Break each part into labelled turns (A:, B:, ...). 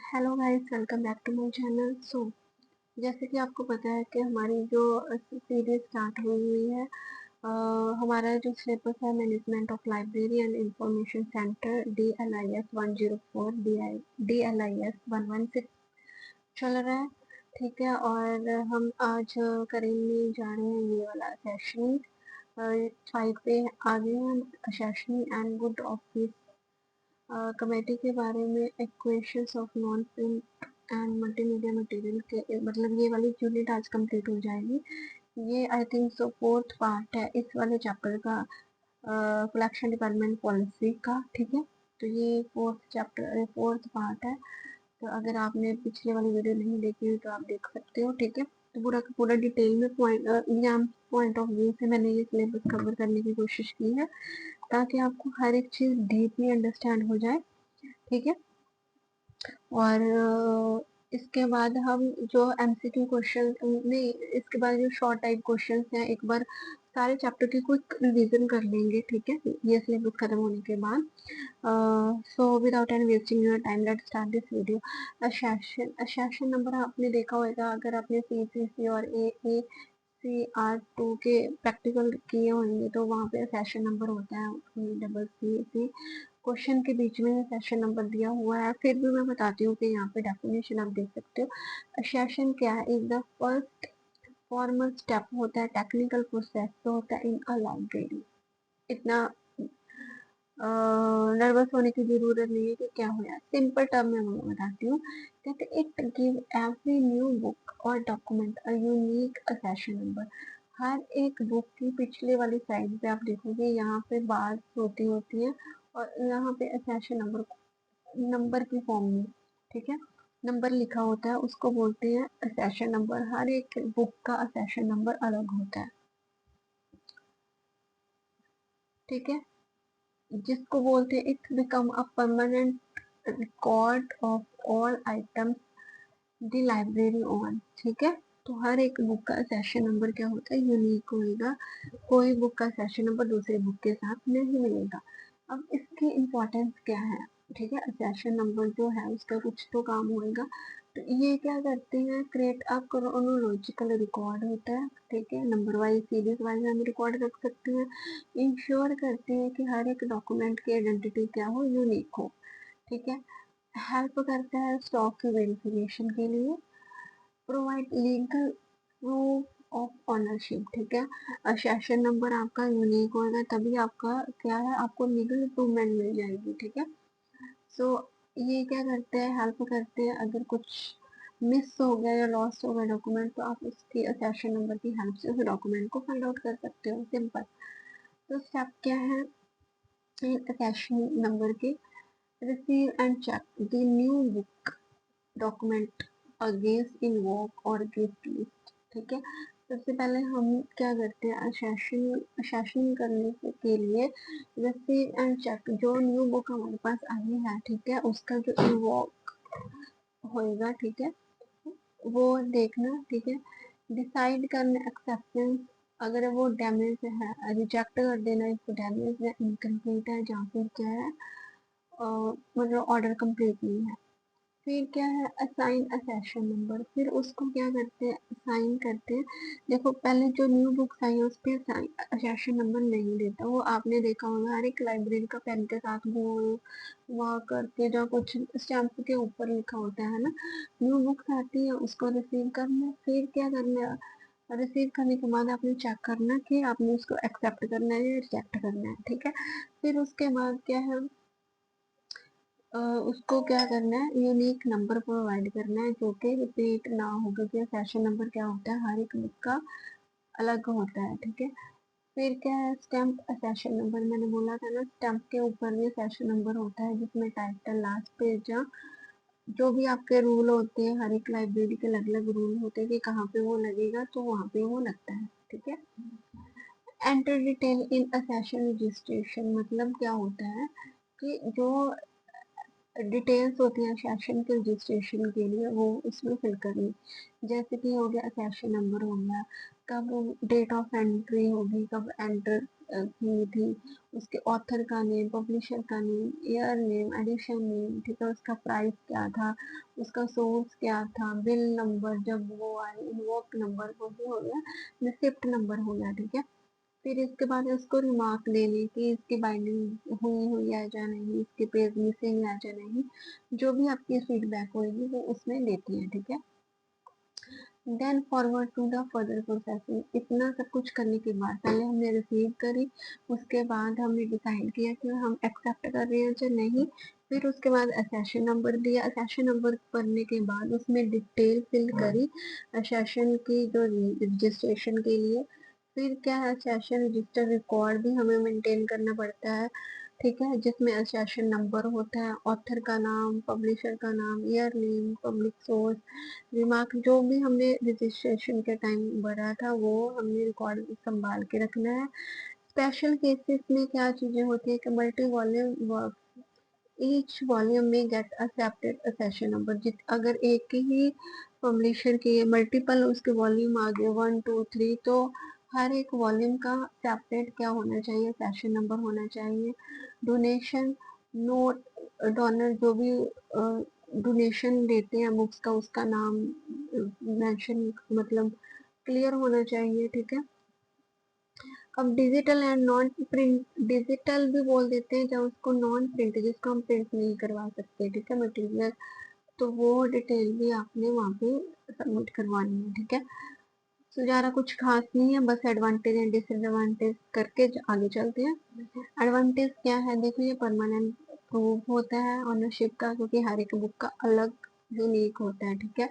A: Hello guys, welcome back to my channel. जैसे कि आपको पता है कि हमारी जो सीरीज स्टार्ट हुई हुई है, हमारा जो सिलेबस है management of library and information centre DLIS 104 DLIS 116 चल रहा है। ठीक है, और हम आज करेंगे जा रहे हैं ये वाला सेशन 5 पे आगे हम session and good office committee के बारे में equations of non print and multimedia material के मतलब ये वाली यूनिट आज कंप्लीट हो जाएगी। ये I think so fourth part है इस वाले चैप्टर का, कलेक्शन डिपार्टमेंट पॉलिसी का। ठीक है, तो ये फोर्थ पार्ट है। तो अगर आपने पिछले वाली वीडियो नहीं देखी हुई तो आप देख सकते हो। ठीक है, तो पूरा का पूरा डिटेल में एग्जाम पॉइंट ऑफ व्यू से मैंने ये सिलेबस कवर करने की कोशिश की है ताकि आपको हर एक चीज डीपली अंडरस्टैंड हो जाए। ठीक है, और इसके बाद हम जो MCQ क्वेश्चन नहीं, इसके बाद जो शॉर्ट टाइप क्वेश्चंस हैं एक बार सारे चैप्टर की क्विक रिवीजन कर लेंगे। ठीक है, ये सिलेबस खत्म होने के बाद। So without any wasting your time let's start this video. Session number आपने देखा होगा, अगर आपने CCC और AACR2 के प्रैक्टिकल किए होंगे तो वहाँ पे सेशन नंबर होता है CCC। क्वेश्चन के बीच में सेशन नंबर दिया हुआ है, फिर भी मैं बताती हूँ कि यहाँ पे डेफिनेशन आप देख सकते हो। सेशन क्या है? Is the first formal step होता है, टेक्निकल प्रोसेस तो होता है इन अ लाइब्रेरी। इतना नर्वस होने की जरूरत नहीं है कि क्या हो यार, सिंपल टर्म में मैं बताती हूँ। कहते it give every new book और document a unique session number. हर एक बुक की पिछले वाली साइड पे आप देखोगे यहाँ पे बार्स होती है और यहाँ पे सेशन नंबर नंबर की फॉर्म में। ठीक है, नंबर लिखा होता है, उसको बोलते हैं सेशन नंबर। हर एक बुक का सेशन नंबर अलग होता है। ठीक है, जिसको बोलते हैं it become a permanent record of all items the library on. ठीक है, तो हर एक बुक का सेशन नंबर क्या होता है? यूनिक होएगा। कोई बुक का सेशन नंबर दूसरे बुक के साथ नहीं मिलेगा। अब इसकी इम्पोर्टेंस क्या है? ठीक है, सेशन नंबर जो है उसका कुछ तो काम होएगा। तो ये क्या करते हैं? क्रिएट अ क्रोनोलॉजिकल रिकॉर्ड होता है। ठीक है, नंबर वाइज सीरीज वाइज हम रिकॉर्ड रख सकते हैं। इंश्योर करते हैं कि हर एक डॉक्यूमेंट की आइडेंटिटी क्या हो? यूनिक हो। ठीक है, हेल्प करता है स्टॉक की वेरिफिकेशन के लिए। Provide legal proof of ownership. ठीक है, सेशन नंबर आपका यूनिक होगा तभी आपका क्या है, आपको लीगल इम्प्रूवमेंट मिल जाएगी। ठीक है, सो ये क्या करते हैं? हेल्प करते हैं। अगर कुछ मिस हो गया या लॉस्ट हो गया डॉक्यूमेंट तो आप उसकी सेशन नंबर की हेल्प से उस डॉक्यूमेंट को फाइंड आउट कर सकते हो। सिंपल। तो स्टेप क्या है सेशन नंबर के? Receive and check the new book document against invoice और गिफ्ट लिस्ट। ठीक है, सबसे पहले हम क्या करते हैं? सेशन करने के लिए रिसीव एंड चेक जो न्यू बुक हमारे पास आई है, ठीक है, उसका जो इनवॉक होएगा, ठीक है, वो देखना। ठीक है, डिसाइड करना एक्सेप्टेंस, अगर वो डैमेज है रिजेक्ट कर देना, इसको डैमेज है, इनकम्प्लीट है, या फिर क्या है मतलब ऑर्डर कंप्लीट नहीं है। फिर क्या है? Assign a session number. फिर उसको क्या करते हैं? असाइन करते हैं। देखो, पहले जो न्यू बुक्स आई है उस पर सेशन नंबर नहीं देता। वो आपने देखा होगा हर एक लाइब्रेरी का पेन के साथ गोल वहाँ करके जो कुछ स्टैम्प के ऊपर लिखा होता है ना। न्यू बुक्स आती है, उसको रिसीव करना। फिर क्या करना? रिसीव करने के बाद आपने चेक करना कि आपने उसको एक्सेप्ट करना है या रिजेक्ट करना है। ठीक है, फिर उसके बाद क्या है? उसको क्या करना है? यूनिक नंबर प्रोवाइड करना है जो कि रिपीट ना हो, क्योंकि सेशन नंबर क्या होता है, हर एक बुक का अलग होता है। ठीक है, फिर क्या है? Stamp session number. मैंने बोला था ना, स्टैम्प के ऊपर में सेशन नंबर होता है जिसमें टाइटल, लास्ट पेज, जो भी आपके रूल होते हैं, हर एक लाइब्रेरी के अलग अलग रूल होते हैं कि कहाँ पे वो लगेगा, तो वहाँ पे वो लगता है। ठीक है, enter detail in a session registration मतलब क्या होता है कि जो डिटेल्स होती हैं सेशन के रजिस्ट्रेशन के लिए वो उसमें फिल करनी। जैसे कि हो गया सेशन नंबर हो गया, कब डेट ऑफ एंट्री होगी, कब एंटर की थी, उसके ऑथर का नेम, पब्लिशर का name, year name, edition name, ठीक है, उसका प्राइस क्या था, उसका सोर्स क्या था, बिल नंबर जब वो आए, इनवॉक नंबर वो भी हो गया, रिसिप्ट नंबर हो गया, ठीक है। फिर इसके बाद उसको रिमार्क देने की, इसकी बाइंडिंग हुई हुई है या नहीं, इसके पेज मिसिंग है या नहीं, जो भी आपकी फीडबैक होगी वो उसमें देती है, ठीक है। Then forward to the further processing. इतना सब कुछ करने के बाद पहले हमने रिसीव करी, उसके बाद हमने डिसाइड किया कि हम एक्सेप्ट कर रहे हैं या नहीं, फिर उसके बाद सेशन नंबर दिया, सेशन नंबर भरने के बाद उसमें डिटेल फिल करी सेशन की जो रजिस्ट्रेशन के लिए। फिर क्या है, सेशन रजिस्टर रिकॉर्ड भी हमें मेंटेन करना पड़ता है, ठीक है, जिसमें सेशन नंबर होता है, ऑथर का नाम, पब्लिशर का नाम, year name, public source, remark, जो भी हमने रजिस्ट्रेशन के टाइम भरा था वो हमने रिकॉर्ड संभाल के रखना है। स्पेशल केसेस में क्या चीजें होती है कि multi volume work, each volume में गेट एक्सेप्टेड सेशन नंबर, जित अगर एक ही पब्लिशर के मल्टीपल उसके वॉल्यूम आ गए 1 2 3, तो हर एक वॉल्यूम का सेपरेट क्या होना चाहिए, सेशन नंबर होना चाहिए। डोनेशन नोट, डोनर जो भी डोनेशन देते हैं बुक्स का, उसका नाम मेंशन, मतलब क्लियर होना चाहिए, ठीक है। अब digital and non print, digital भी बोल देते हैं जब उसको नॉन प्रिंट, जिसको हम प्रिंट नहीं करवा सकते, ठीक है, मटेरियल, तो वो डिटेल भी आपने वहाँ पे सबमिट करवानी है, ठीक है। तो ज़्यादा कुछ खास नहीं है, बस एडवांटेज एंड डिसएडवांटेज करके आगे चलते हैं। एडवांटेज क्या है, देखो ये परमानेंट प्रूफ होता है ऑनरशिप का, क्योंकि हर एक बुक का अलग यूनिक होता है, ठीक है।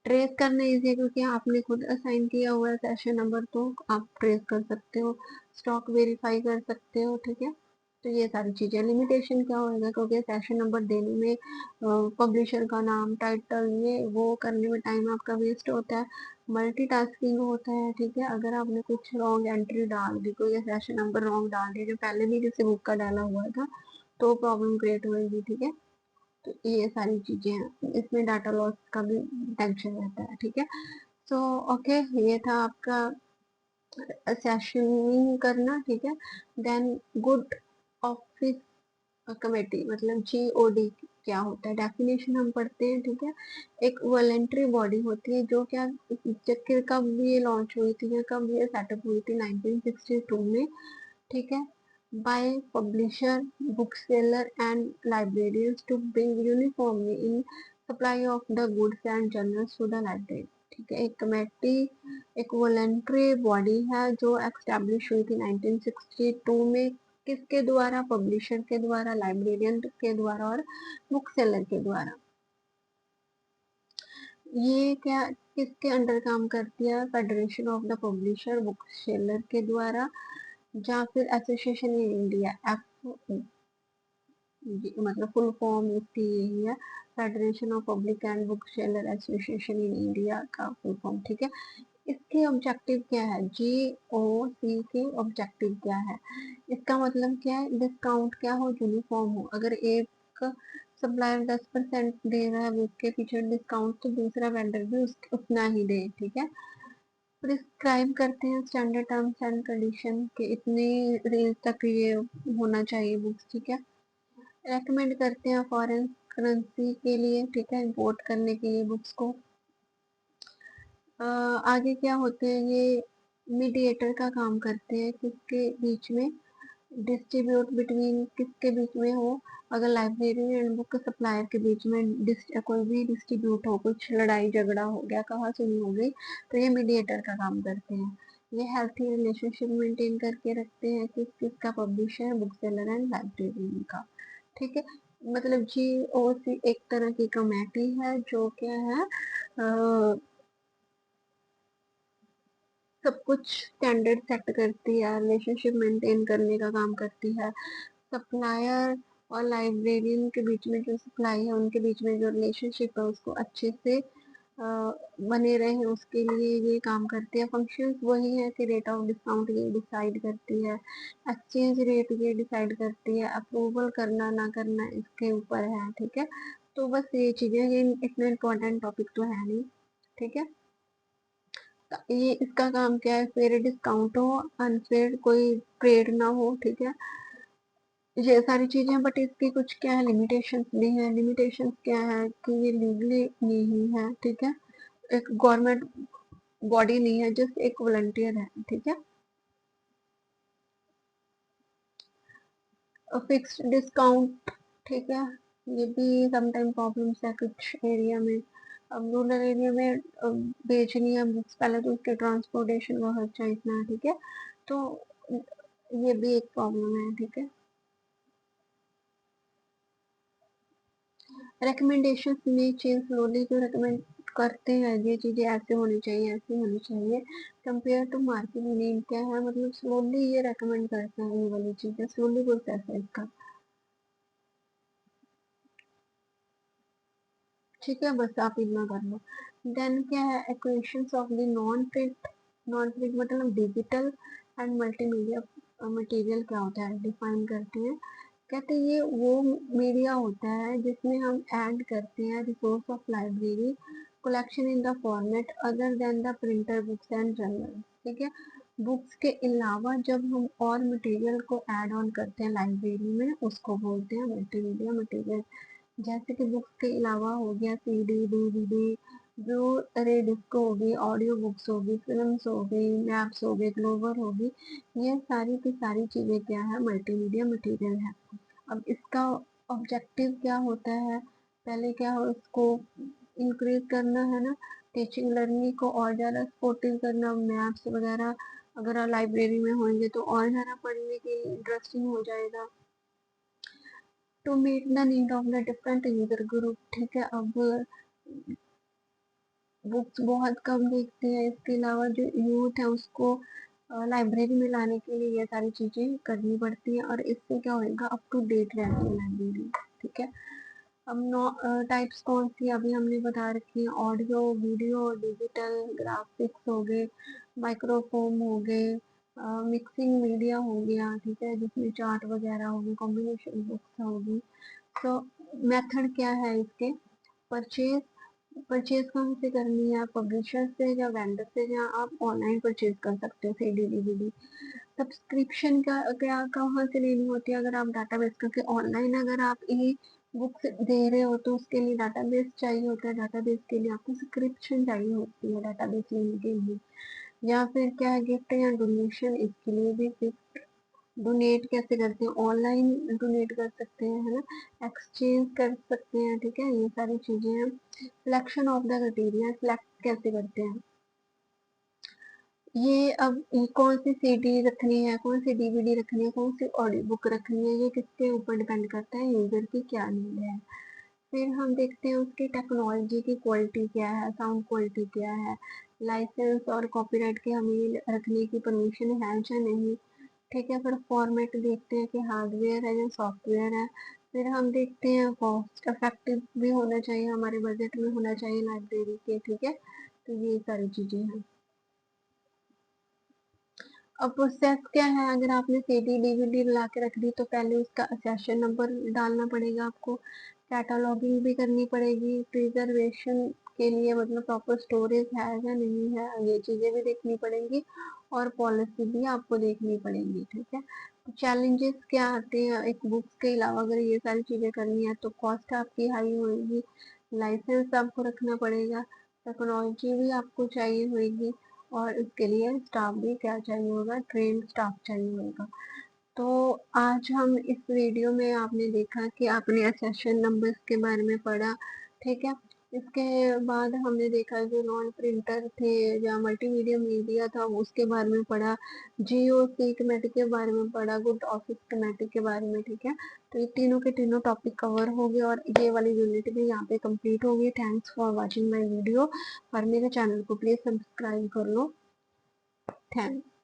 A: ट्रेस करना इजी है क्योंकि आपने खुद असाइन किया हुआ है सेशन नंबर, तो आप ट्रेस कर सकते हो, स्टॉक वेरीफाई कर सकते हो, ठीक है। तो ये सारी चीजें। लिमिटेशन क्या होएगा, क्योंकि सेशन नंबर देने में पब्लिशर का नाम, टाइटल, ये वो करने में टाइम आपका वेस्ट होता है, मल्टीटास्किंग होता है, ठीक है। अगर आपने कुछ रॉन्ग एंट्री डाल दी, कोई सेशन नंबर रॉन्ग डाल दिया जो पहले भी किसी बुक का डाला हुआ था, तो प्रॉब्लम क्रिएट होगी, ठीक है। तो ये सारी चीजें हैं, इसमें डाटा लॉस का भी टेंशन रहता है, ठीक है। सो ओके, ये था आपका सेशनिंग करना, ठीक है। देन गुड ऑफिस कमेटी, मतलब GOD क्या होता है, डेफिनेशन हम पढ़ते हैं, ठीक है। एक वॉलेंट्री बॉडी होती है जो क्या, कब ये लॉन्च हुई थी या कब ये सेटअप हुई थी, 1962 में, ठीक है। by publisher, bookseller and librarians to bring uniformly in supply of the goods and journals to the library, ठीक है। एक कमेटी, एक वॉलेंट्री बॉडी है जो एस्टेब्लिश हुई थी 1962 में, किसके द्वारा, पब्लिशर के द्वारा, लाइब्रेरियन के द्वारा और बुक सेलर के द्वारा। ये क्या, किसके अंडर काम करती है, federation of the publisher book seller के द्वारा, या फिर एसोसिएशन इन इंडिया, मतलब फुल फॉर्म इसकी यही है, federation of public and book seller association in India का फुल फॉर्म, ठीक है। इसके ऑब्जेक्टिव क्या है, GOC के ऑब्जेक्टिव क्या है, इसका मतलब क्या है, डिस्काउंट क्या हो, यूनिफॉर्म हो। अगर एक सप्लायर 10% दे रहा है बुक के पीछे डिस्काउंट, तो दूसरा वेंडर भी उतना ही दे, ठीक है। प्रिस्क्राइब करते हैं स्टैंडर्ड टर्म्स एंड कंडीशन के, इतनी रेंज तक ये होना चाहिए बुक्स, ठीक है। रेकमेंड करते हैं फॉरेन करेंसी के लिए, ठीक है, इंपोर्ट करने के लिए बुक्स को। आगे क्या होते हैं, ये मीडिएटर का काम करते हैं, किसके बीच में, डिस्ट्रीब्यूट बिटवीन, किसके बीच में हो, अगर लाइब्रेरी एंड बुक सप्लायर के बीच में कोई भी डिस्ट्रीब्यूट हो, कुछ लड़ाई झगड़ा हो गया, कहा सुनी हो गई, तो ये मीडिएटर का काम करते हैं। ये हेल्थी रिलेशनशिप मेंटेन करके रखते हैं किसका, publisher, book seller and librarian का, ठीक है। मतलब GOC एक तरह की कमेटी है जो क्या है, सब कुछ स्टैंडर्ड सेट करती है, रिलेशनशिप मेंटेन करने का काम करती है। सप्लायर और लाइब्रेरियन के बीच में जो सप्लाई है, उनके बीच में जो रिलेशनशिप है उसको अच्छे से बने रहे, उसके लिए ये काम करती है। फंक्शंस वही है कि रेट ऑफ डिस्काउंट ये डिसाइड करती है, एक्सचेंज रेट ये डिसाइड करती है, अप्रूवल करना ना करना इसके ऊपर है, ठीक है। तो बस ये चीजें, ये इतना इम्पोर्टेंट टॉपिक तो है नहीं, ठीक है। ये इसका काम क्या है, फेयर डिस्काउंट हो, अनफेयर कोई ट्रेड ना हो, ठीक है, ये सारी चीजें हैं। बट इसकी कुछ क्या है, लिमिटेशंस भी है। लिमिटेशंस क्या है कि ये लीगली नहीं है, ठीक है, एक गवर्नमेंट बॉडी नहीं है, जस्ट एक वॉलंटियर है, ठीक है। फिक्स्ड डिस्काउंट, ठीक है, ये भी समटाइम प्रॉब्लम्स है कुछ एरिया में। अब रूरल एरिया में बेचनी है बुक्स, पहले तो उसके ट्रांसपोर्टेशन का खर्चा इतना है, ठीक है, तो ये भी एक प्रॉब्लम है, ठीक है। रिकमेंडेशन में चेंज स्लोली जो रिकमेंड करते हैं, ये चीजें ऐसे होनी चाहिए, ऐसे होनी चाहिए, कंपेयर टू मार्केट नीड क्या है, मतलब स्लोली ये रेकमेंड करते हैं, ये वाली चीजें स्लोली प्रोसेस है इसका, ठीक है, बस आप इतना कर लो। देन क्या है, equations of the non print मतलब डिजिटल एंड मल्टीमीडिया मटेरियल क्या होता है, डिफाइन करते हैं। कहते हैं ये वो मीडिया होता है जिसमें हम ऐड करते हैं resource of library collection in the format other than the printer books and journal, ठीक है। बुक्स के अलावा जब हम और मटेरियल को ऐड ऑन करते हैं लाइब्रेरी में, उसको बोलते हैं मल्टीमीडिया मटेरियल। जैसे कि बुक्स के अलावा हो गया सीडी, डीवीडी, जो रे डिस्क होगी, ऑडियो बुक्स होगी, फिल्म्स हो गई, मैप्स हो गए, ग्लोबर होगी, ये सारी की सारी चीजें क्या है, मल्टीमीडिया मटेरियल है। अब इसका ऑब्जेक्टिव क्या होता है, पहले क्या हो, इसको इंक्रीज करना है ना, टीचिंग लर्निंग को और ज़्यादा सपोर्टिव करना, मैप्स वगैरह अगर लाइब्रेरी में होंगे तो और ज़्यादा पढ़ने के इंटरेस्टिंग हो जाएगा। To meet the need of the different user group, ठीक है। अब बुक्स बहुत कम देखते हैं, इसके अलावा जो यूथ है उसको लाइब्रेरी में लाने के लिए ये सारी चीजें करनी पड़ती हैं, और इससे क्या होएगा, अप टू डेट रहती है लाइब्रेरी, ठीक है। अब नो टाइप्स कौन सी अभी हमने बता रखी है, ऑडियो, वीडियो, डिजिटल, ग्राफिक्स हो गए, माइक्रोफोन हो गए, मिक्सिंग मीडिया हो गया, ठीक है, जिसमें चार्ट वगैरह होगी, कॉम्बिनेशन बुक्स होगी। तो मेथड क्या है इसके, परचेज, परचेज कहाँ से करनी है, पब्लिशर से या वेंडर से, या आप ऑनलाइन परचेज कर सकते हो सीडी डीवीडी। सब्सक्रिप्शन का क्या कहाँ से लेनी होती है, अगर आप डाटाबेस, क्योंकि ऑनलाइन अगर आप ई बुक्स दे रहे हो तो उसके लिए डाटाबेस चाहिए होता है, डाटाबेस के लिए आपको सब्सक्रिप्शन चाहिए होती है डाटाबेस लेने के लिए। या फिर क्या है, गिफ्ट या डोनेशन, इसके लिए भी डोनेट कैसे करते हैं, ऑनलाइन डोनेट कर सकते हैं, है ना, एक्सचेंज कर सकते हैं, ठीक है, ये सारी चीजें हैं। Selection of the criteria, select कैसे करते हैं, ये अब ये कौन सी सीडी रखनी है, कौन सी डीवीडी रखनी है, कौन सी ऑडियो बुक रखनी है, ये किसके ऊपर डिपेंड करता है, यूजर की क्या नीड है। फिर हम देखते हैं उसकी टेक्नोलॉजी की क्वालिटी क्या है, साउंड क्वालिटी क्या है, लाइसेंस और कॉपीराइट की हमें रखने की परमिशन है या नहीं, ठीक है। फिर फॉर्मेट देखते हैं कि हार्डवेयर है या सॉफ्टवेयर है। फिर हम देखते हैं कॉस्ट इफेक्टिव भी होना चाहिए, हमारे बजट में होना चाहिए लाइब्रेरी के, ठीक है। तो ये सारी चीजें हैं। अब प्रोसेस क्या है, अगर आपने सीडी डीवीडी ला के रख दी तो पहले उसका असेशन नंबर डालना पड़ेगा आपको, कैटलॉगिंग भी करनी पड़ेगी, प्रिजर्वेशन के लिए मतलब प्रॉपर स्टोरेज है या नहीं है, ये चीजें भी देखनी पड़ेंगी, और पॉलिसी भी आपको देखनी पड़ेगी, ठीक है। तो चैलेंजेस क्या आते हैं, एक बुक्स के अलावा अगर ये सारी चीजें करनी है तो कॉस्ट आपकी हाई होगी, लाइसेंस आपको रखना पड़ेगा, टेक्नोलॉजी भी आपको चाहिए होगी, और इसके लिए स्टाफ भी क्या चाहिए होगा, ट्रेन स्टाफ चाहिए होगा। तो आज हम इस वीडियो में आपने देखा कि आपने सेशन नंबर्स के बारे में पढ़ा, ठीक है। इसके बाद हमने देखा जो नॉन प्रिंटर थे या मल्टीमीडिया मीडिया था उसके बारे में पढ़ा, जियो स्कीमेटिक के बारे में पढ़ा, गुड ऑफिस स्कीमेटिक के बारे में, ठीक है। तो ये तीनों के तीनों टॉपिक कवर हो गए, और ये वाली यूनिट भी यहाँ पे कंप्लीट हो गई। Thanks for watching my video, और मेरे चैनल को प्लीज सब्सक्राइब कर लो। थैंक्स।